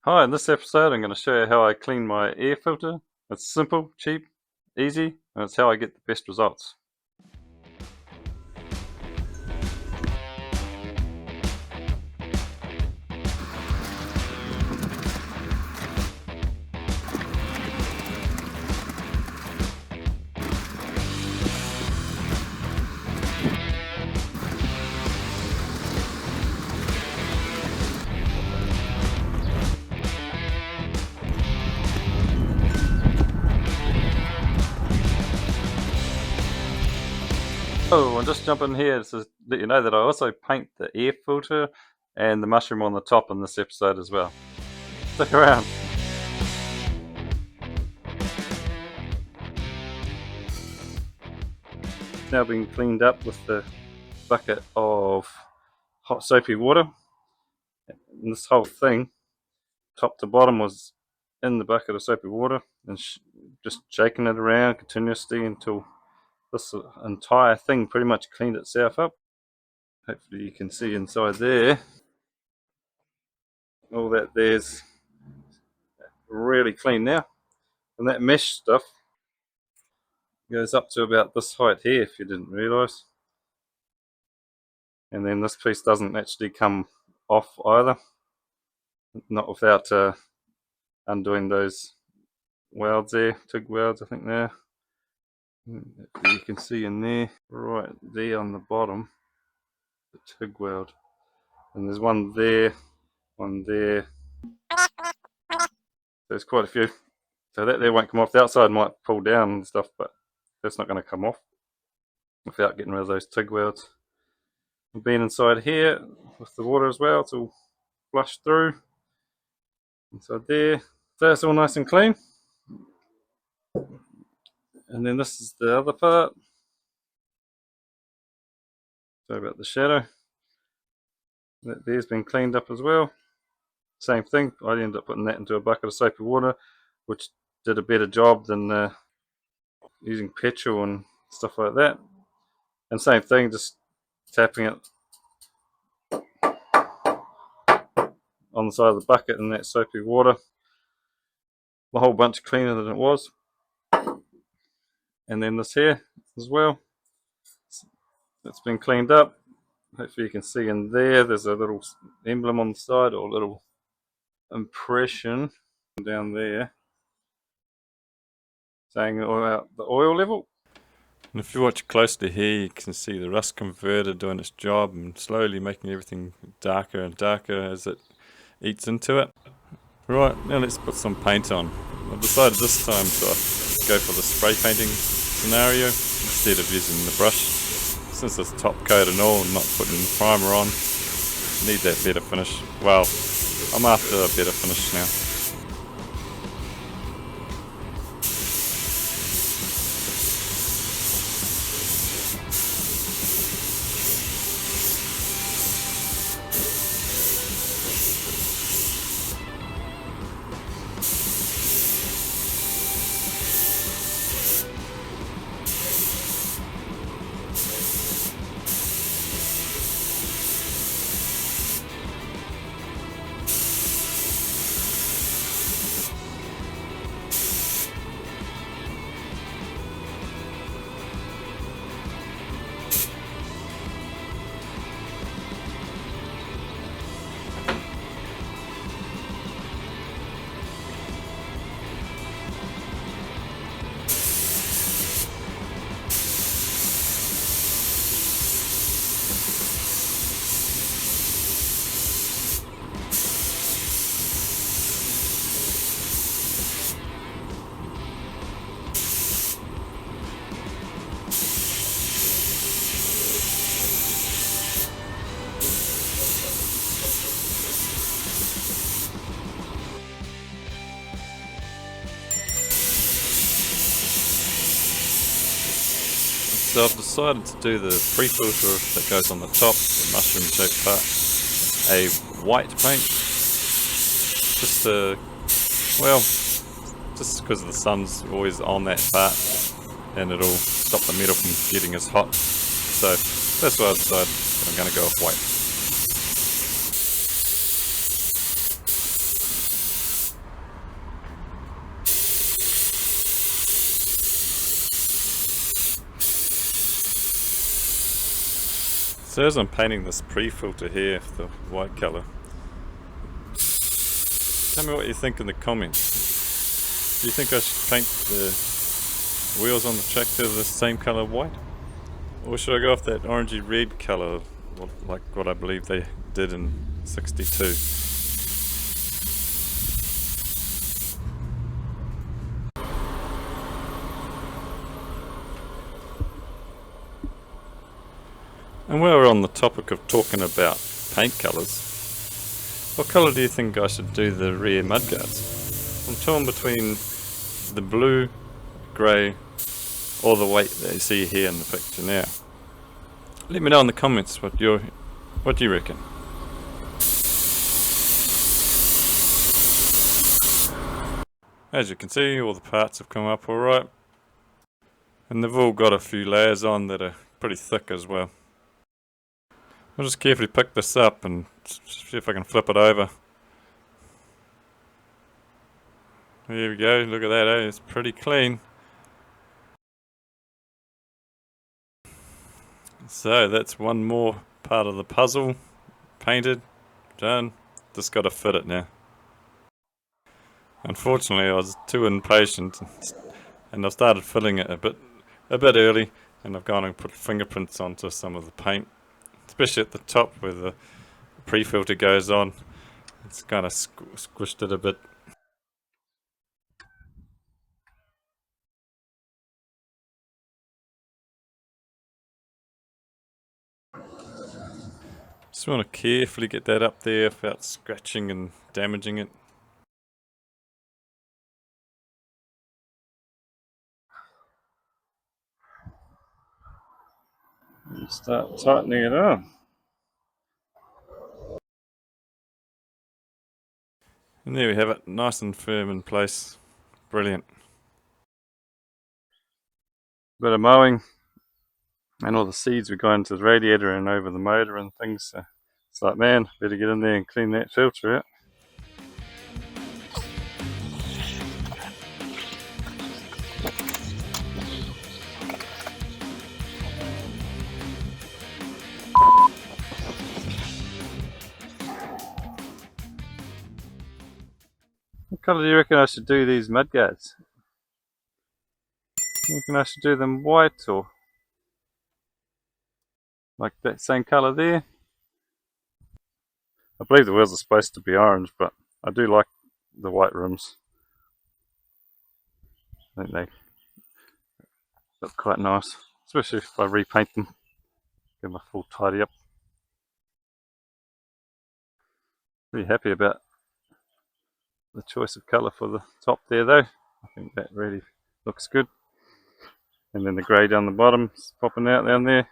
Hi, in this episode I'm going to show you how I clean my air filter. It's simple, cheap, easy, and it's how I get the best results. Oh, and just jump in here to let you know that I also paint the air filter and the mushroom on the top in this episode as well. Stick around. It's now been cleaned up with the bucket of hot soapy water. And this whole thing, top to bottom, was in the bucket of soapy water and just shaking it around continuously until this entire thing pretty much cleaned itself up. Hopefully you can see inside there. All that there's really clean now. And that mesh stuff goes up to about this height here, if you didn't realise. And then this piece doesn't actually come off either. Not without undoing those welds there, TIG welds I think there. You can see in there, right there on the bottom, the TIG weld. And there's one there. There's quite a few. So that there won't come off. The outside might pull down and stuff, but that's not going to come off without getting rid of those TIG welds. And being inside here with the water as well, it's all flushed through. Inside there. So it's all nice and clean. And then this is the other part. Sorry about the shadow. That there's been cleaned up as well. Same thing. I ended up putting that into a bucket of soapy water, which did a better job than using petrol and stuff like that. And same thing, just tapping it on the side of the bucket in that soapy water. A whole bunch cleaner than it was. And then this here as well. It's been cleaned up. Hopefully you can see in there, there's a little emblem on the side, or a little impression down there saying about the oil level. And if you watch closely here, you can see the rust converter doing its job and slowly making everything darker and darker as it eats into it. Right, now let's put some paint on. I've decided this time to go for the spray painting scenario instead of using the brush. Since it's top coat and all, and not putting the primer on, need that better finish. Well, I'm after a better finish now. So I've decided to do the pre-filter that goes on the top, the mushroom shaped part, a white paint, just to, well, just because the sun's always on that part and it'll stop the metal from getting as hot. So that's why I decided I'm going to go with white. So as I'm painting this pre-filter here for the white colour, tell me what you think in the comments. Do you think I should paint the wheels on the tractor the same colour white? Or should I go off that orangey red colour, like what I believe they did in 62? And while we're on the topic of talking about paint colours, what colour do you think I should do the rear mudguards? I'm torn between the blue, grey, or the white that you see here in the picture now. Let me know in the comments what do you reckon? As you can see, all the parts have come up alright, and they've all got a few layers on that are pretty thick as well. I'll just carefully pick this up and see if I can flip it over. There we go, look at that, eh? It's pretty clean. So that's one more part of the puzzle painted, done. Just got to fit it now. Unfortunately, I was too impatient, and I've started filling it a bit early, and I've gone and put fingerprints onto some of the paint, especially at the top where the pre-filter goes on. It's kind of squished it a bit. Just want to carefully get that up there without scratching and damaging it. And start tightening it up. And there we have it, nice and firm in place. Brilliant. Bit of mowing, and all the seeds we got into the radiator and over the motor and things. So it's like, man, better get in there and clean that filter out. What colour do you reckon I should do these mudguards? You reckon I should do them white or like that same colour there? I believe the wheels are supposed to be orange, but I do like the white rims. I think they look quite nice, especially if I repaint them. Give them a full tidy up. Pretty happy about the choice of colour for the top there though. I think that really looks good. And then the grey down the bottom is popping out down there.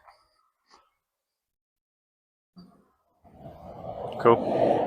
Cool.